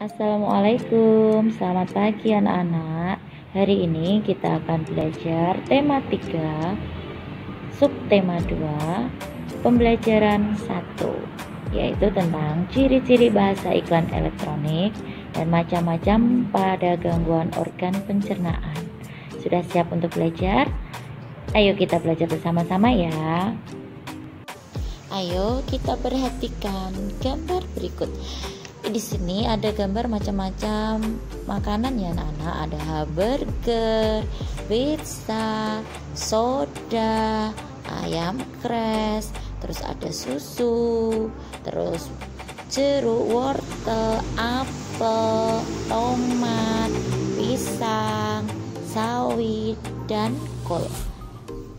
Assalamualaikum, selamat pagi anak-anak. Hari ini kita akan belajar tema 3, subtema 2, pembelajaran 1, yaitu tentang ciri-ciri bahasa iklan elektronik dan macam-macam pada gangguan organ pencernaan. Sudah siap untuk belajar? Ayo kita belajar bersama-sama ya. Ayo kita perhatikan gambar berikut. Di sini ada gambar macam-macam makanan ya anak-anak. Ada hamburger, pizza, soda, ayam crash, terus ada susu, terus jeruk, wortel, apel, tomat, pisang, sawi, dan kol.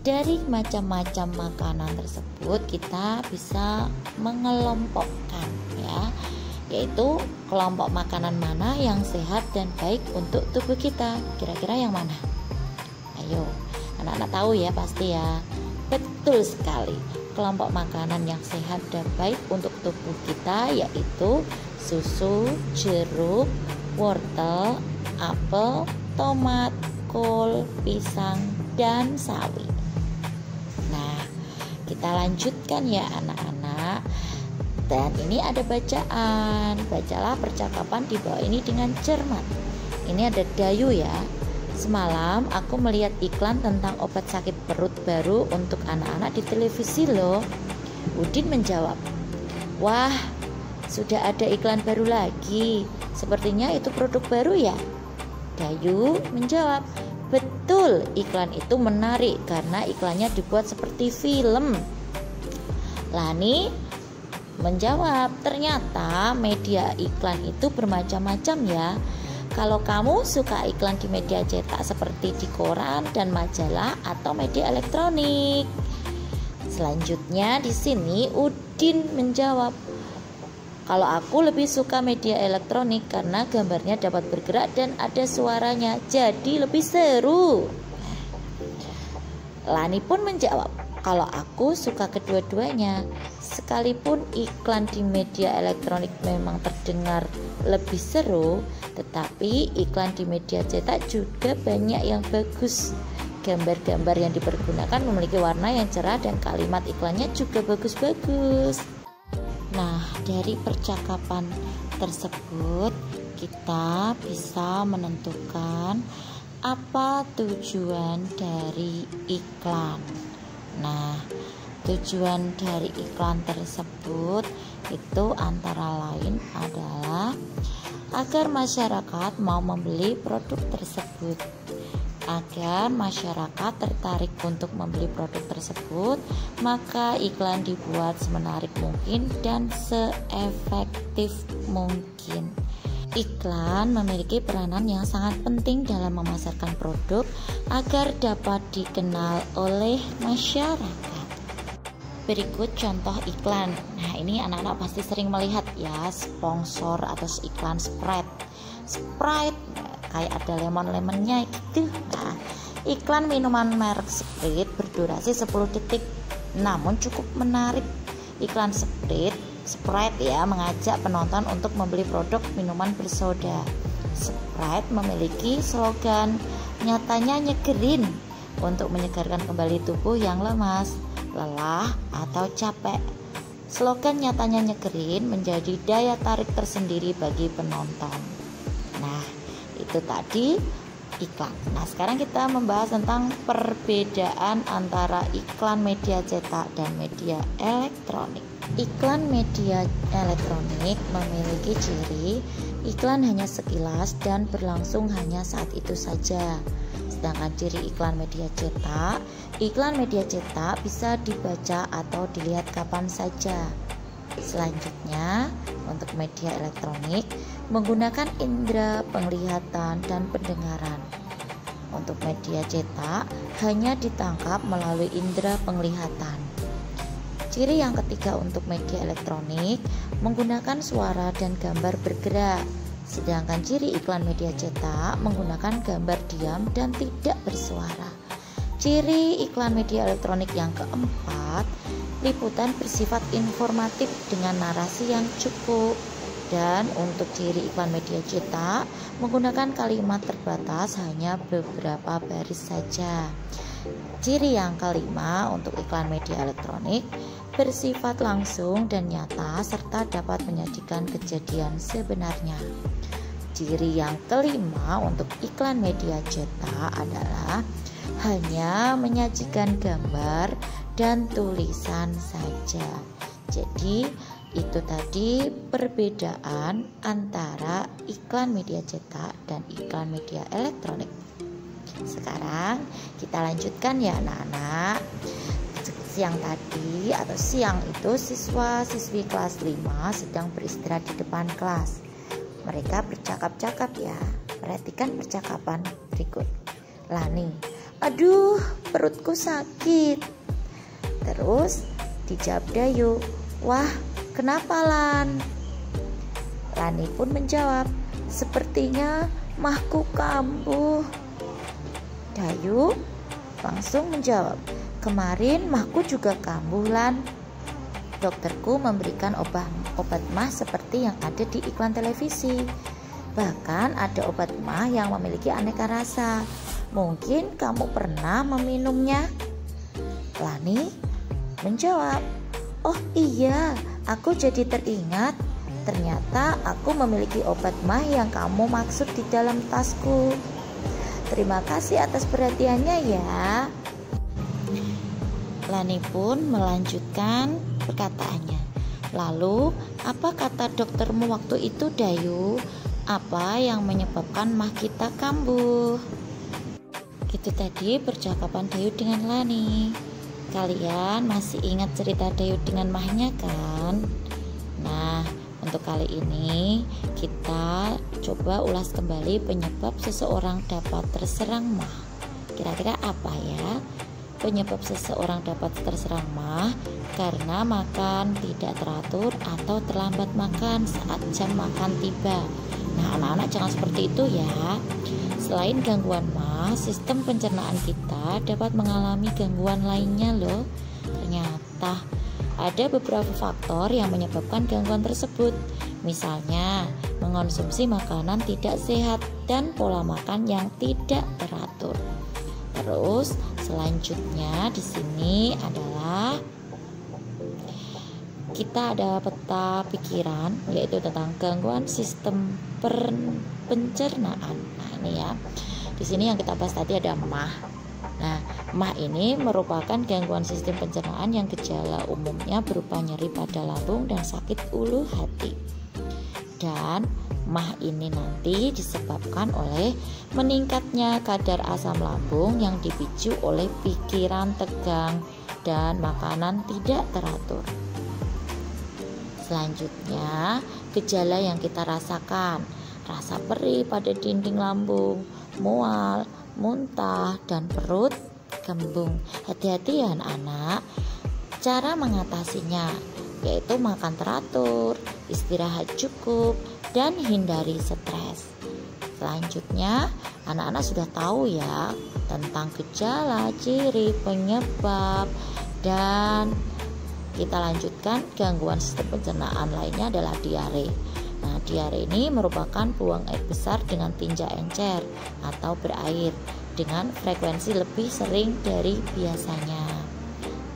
Dari macam-macam makanan tersebut kita bisa mengelompokkan ya, yaitu kelompok makanan mana yang sehat dan baik untuk tubuh kita. Kira-kira yang mana? Ayo, anak-anak tahu ya pasti ya. Betul sekali. Kelompok makanan yang sehat dan baik untuk tubuh kita yaitu susu, jeruk, wortel, apel, tomat, kol, pisang, dan sawi. Nah, kita lanjutkan ya anak-anak. Dan ini ada bacaan. Bacalah percakapan di bawah ini dengan cermat. Ini ada Dayu ya. Semalam aku melihat iklan tentang obat sakit perut baru untuk anak-anak di televisi loh. Udin menjawab, wah, sudah ada iklan baru lagi. Sepertinya itu produk baru ya. Dayu menjawab, betul, iklan itu menarik karena iklannya dibuat seperti film. Lani menjawab, ternyata media iklan itu bermacam-macam ya. Kalau kamu suka iklan di media cetak seperti di koran dan majalah atau media elektronik. Selanjutnya di sini Udin menjawab, kalau aku lebih suka media elektronik karena gambarnya dapat bergerak dan ada suaranya, jadi lebih seru. Lani pun menjawab, kalau aku suka kedua-duanya. Sekalipun iklan di media elektronik memang terdengar lebih seru, tetapi iklan di media cetak juga banyak yang bagus. Gambar-gambar yang dipergunakan memiliki warna yang cerah dan kalimat iklannya juga bagus-bagus. Nah, dari percakapan tersebut kita bisa menentukan apa tujuan dari iklan. Nah, tujuan dari iklan tersebut itu antara lain adalah agar masyarakat mau membeli produk tersebut. Agar masyarakat tertarik untuk membeli produk tersebut, maka iklan dibuat semenarik mungkin dan seefektif mungkin. Iklan memiliki peranan yang sangat penting dalam memasarkan produk agar dapat dikenal oleh masyarakat. Berikut contoh iklan. Nah, ini anak-anak pasti sering melihat ya, sponsor atau iklan Sprite kayak ada lemon-lemonnya gitu. Nah, iklan minuman merek Sprite berdurasi 10 detik namun cukup menarik. Iklan Sprite ya mengajak penonton untuk membeli produk minuman bersoda. Sprite memiliki slogan nyatanya nyegerin untuk menyegarkan kembali tubuh yang lemas, lelah, atau capek. Slogan nyatanya nyegerin menjadi daya tarik tersendiri bagi penonton. Nah, itu tadi iklan. Nah, sekarang kita membahas tentang perbedaan antara iklan media cetak dan media elektronik. Iklan media elektronik memiliki ciri iklan hanya sekilas dan berlangsung hanya saat itu saja. Sedangkan ciri iklan media cetak bisa dibaca atau dilihat kapan saja. Selanjutnya, untuk media elektronik menggunakan indera penglihatan dan pendengaran. Untuk media cetak hanya ditangkap melalui indera penglihatan. Ciri yang ketiga untuk media elektronik menggunakan suara dan gambar bergerak. Sedangkan ciri iklan media cetak menggunakan gambar diam dan tidak bersuara. Ciri iklan media elektronik yang keempat, liputan bersifat informatif dengan narasi yang cukup. Dan untuk ciri iklan media cetak menggunakan kalimat terbatas, hanya beberapa baris saja. Ciri yang kelima untuk iklan media elektronik bersifat langsung dan nyata serta dapat menyajikan kejadian sebenarnya. Ciri yang kelima untuk iklan media cetak adalah hanya menyajikan gambar dan tulisan saja. Jadi itu tadi perbedaan antara iklan media cetak dan iklan media elektronik. Sekarang kita lanjutkan ya anak-anak. Siang tadi atau siang itu siswa-siswi kelas 5 sedang beristirahat di depan kelas. Mereka bercakap-cakap ya. Perhatikan percakapan berikut. Lani, aduh perutku sakit. Terus dijawab Dayu, wah kenapa Lan? Lani pun menjawab, sepertinya mahku kambuh. Dayu langsung menjawab, kemarin mahku juga kambuh Lan. Dokterku memberikan obat mah seperti yang ada di iklan televisi. Bahkan ada obat mah yang memiliki aneka rasa. Mungkin kamu pernah meminumnya? Lani menjawab, oh iya, aku jadi teringat. Ternyata aku memiliki obat mah yang kamu maksud di dalam tasku. Terima kasih atas perhatiannya ya. Lani pun melanjutkan perkataannya. Lalu, apa kata doktermu waktu itu Dayu? Apa yang menyebabkan mah kita kambuh? Itu tadi percakapan Dayu dengan Lani. Kalian masih ingat cerita Dayu dengan mahnya kan? Nah, untuk kali ini kita coba ulas kembali penyebab seseorang dapat terserang mah. Kira-kira apa ya? Penyebab seseorang dapat terserang mah karena makan tidak teratur atau terlambat makan saat jam makan tiba. Nah, anak-anak jangan seperti itu ya. Selain gangguan mah, sistem pencernaan kita dapat mengalami gangguan lainnya loh. Ternyata ada beberapa faktor yang menyebabkan gangguan tersebut. Misalnya, mengonsumsi makanan tidak sehat dan pola makan yang tidak teratur. Terus selanjutnya di sini adalah kita ada peta pikiran, yaitu tentang gangguan sistem pencernaan. Nah, ini ya. Di sini yang kita bahas tadi ada mah. Nah, mah ini merupakan gangguan sistem pencernaan yang gejala umumnya berupa nyeri pada lambung dan sakit ulu hati. Dan mah ini nanti disebabkan oleh meningkatnya kadar asam lambung yang dipicu oleh pikiran tegang dan makanan tidak teratur. Selanjutnya, gejala yang kita rasakan, rasa perih pada dinding lambung, mual, muntah, dan perut kembung. Hati-hati ya anak-anak. Cara mengatasinya yaitu makan teratur, istirahat cukup, dan hindari stres. Selanjutnya, anak-anak sudah tahu ya tentang gejala, ciri, penyebab, dan kita lanjutkan. Gangguan sistem pencernaan lainnya adalah diare. Nah, diare ini merupakan buang air besar dengan tinja encer atau berair dengan frekuensi lebih sering dari biasanya.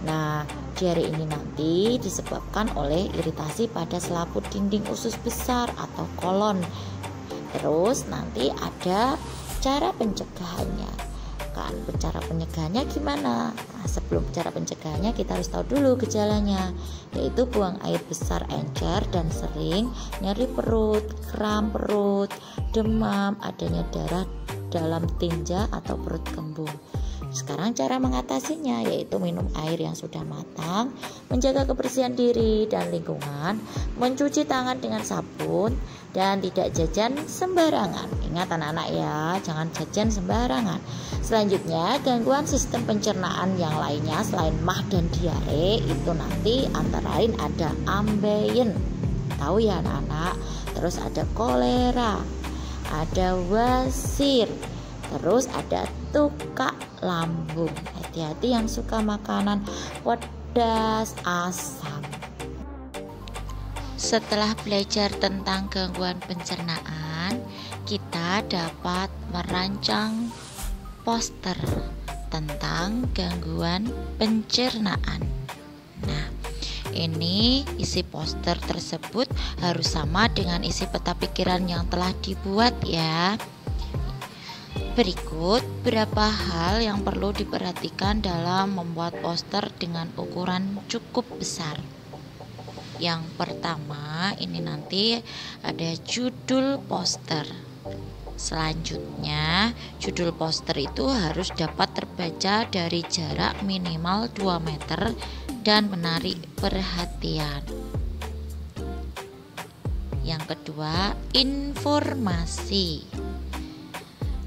Nah, diare ini nanti disebabkan oleh iritasi pada selaput dinding usus besar atau kolon. Terus nanti ada cara pencegahannya. Kan, cara pencegahannya gimana? Nah, sebelum cara pencegahannya kita harus tahu dulu gejalanya, yaitu buang air besar encer dan sering, nyeri perut, kram perut, demam, adanya darah dalam tinja atau perut kembung. Sekarang cara mengatasinya yaitu minum air yang sudah matang, menjaga kebersihan diri dan lingkungan, mencuci tangan dengan sabun, dan tidak jajan sembarangan. Ingat anak-anak ya, jangan jajan sembarangan. Selanjutnya, gangguan sistem pencernaan yang lainnya selain mah dan diare itu nanti antara lain ada ambeien. Tahu ya anak-anak? Terus ada kolera, ada wasir, terus ada tukak lambung. Hati-hati yang suka makanan pedas, asam. Setelah belajar tentang gangguan pencernaan, kita dapat merancang poster tentang gangguan pencernaan. Nah, ini isi poster tersebut harus sama dengan isi peta pikiran yang telah dibuat ya. Berikut beberapa hal yang perlu diperhatikan dalam membuat poster dengan ukuran cukup besar. Yang pertama, ini nanti ada judul poster. Selanjutnya, judul poster itu harus dapat terbaca dari jarak minimal 2 meter dan menarik perhatian. Yang kedua, informasi.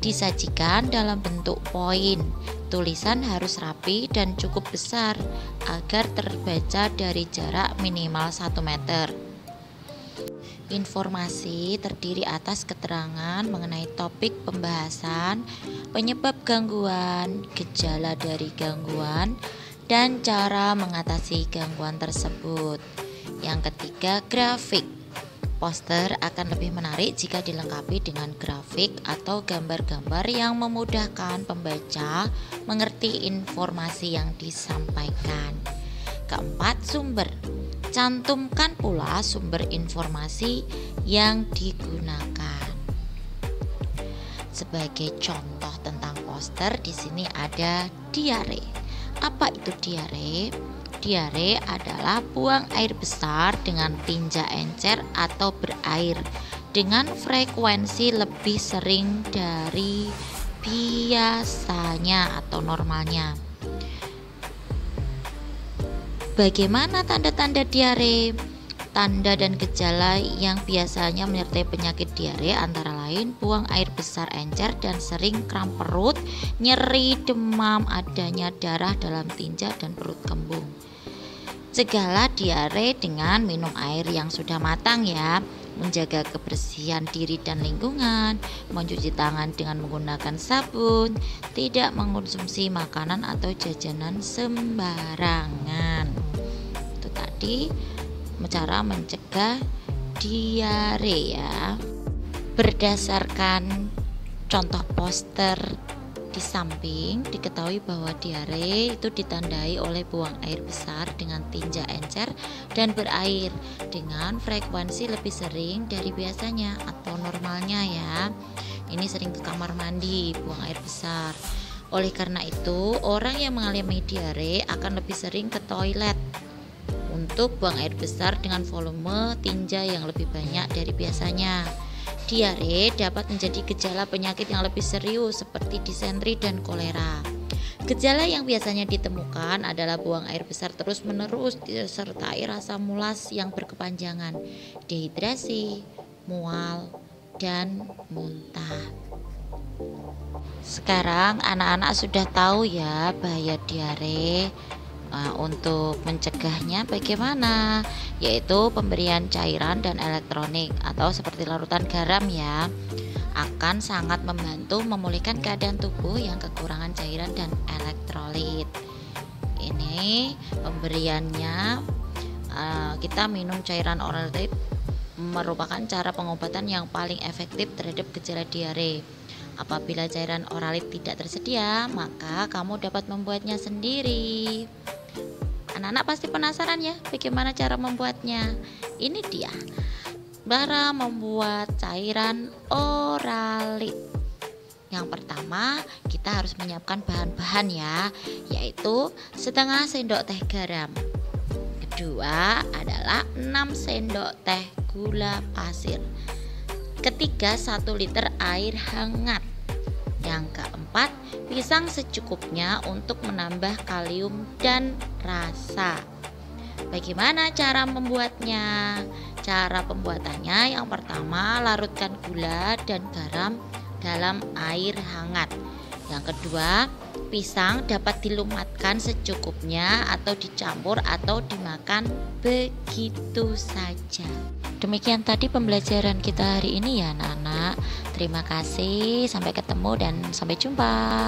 Disajikan dalam bentuk poin. Tulisan harus rapi dan cukup besar agar terbaca dari jarak minimal 1 meter. Informasi terdiri atas keterangan mengenai topik pembahasan, penyebab gangguan, gejala dari gangguan, dan cara mengatasi gangguan tersebut. Yang ketiga, grafik. Poster akan lebih menarik jika dilengkapi dengan grafik atau gambar-gambar yang memudahkan pembaca mengerti informasi yang disampaikan. Keempat, sumber. Cantumkan pula sumber informasi yang digunakan. Sebagai contoh tentang poster, di sini ada diare. Apa itu diare? Diare adalah buang air besar dengan tinja encer atau berair dengan frekuensi lebih sering dari biasanya atau normalnya. Bagaimana tanda-tanda diare? Tanda dan gejala yang biasanya menyertai penyakit diare antara lain buang air besar encer dan sering kram perut, nyeri, demam, adanya darah dalam tinja dan perut kembung. Cegahlah diare dengan minum air yang sudah matang ya, menjaga kebersihan diri dan lingkungan, mencuci tangan dengan menggunakan sabun, tidak mengonsumsi makanan atau jajanan sembarangan. Itu tadi cara mencegah diare ya. Berdasarkan contoh poster di samping, diketahui bahwa diare itu ditandai oleh buang air besar dengan tinja encer dan berair dengan frekuensi lebih sering dari biasanya atau normalnya ya. Ini sering ke kamar mandi, buang air besar. Oleh karena itu, orang yang mengalami diare akan lebih sering ke toilet untuk buang air besar dengan volume tinja yang lebih banyak dari biasanya. Diare dapat menjadi gejala penyakit yang lebih serius seperti disentri dan kolera. Gejala yang biasanya ditemukan adalah buang air besar terus-menerus disertai rasa mulas yang berkepanjangan, dehidrasi, mual, dan muntah. Sekarang anak-anak sudah tahu ya bahaya diare. Untuk mencegahnya bagaimana? Yaitu pemberian cairan dan elektronik atau seperti larutan garam ya, akan sangat membantu memulihkan keadaan tubuh yang kekurangan cairan dan elektrolit. Ini pemberiannya, kita minum cairan oral merupakan cara pengobatan yang paling efektif terhadap gejala diare. Apabila cairan oralit tidak tersedia, maka kamu dapat membuatnya sendiri. Anak-anak pasti penasaran ya bagaimana cara membuatnya. Ini dia cara membuat cairan oralit. Yang pertama, kita harus menyiapkan bahan-bahan ya, yaitu setengah sendok teh garam. Kedua adalah 6 sendok teh gula pasir. Ketiga, 1 liter air hangat. Yang keempat, pisang secukupnya untuk menambah kalium dan rasa. Bagaimana cara membuatnya? Cara pembuatannya yang pertama, larutkan gula dan garam dalam air hangat. Yang kedua, pisang dapat dilumatkan secukupnya atau dicampur atau dimakan begitu saja. Demikian tadi pembelajaran kita hari ini ya anak-anak. Terima kasih, sampai ketemu dan sampai jumpa.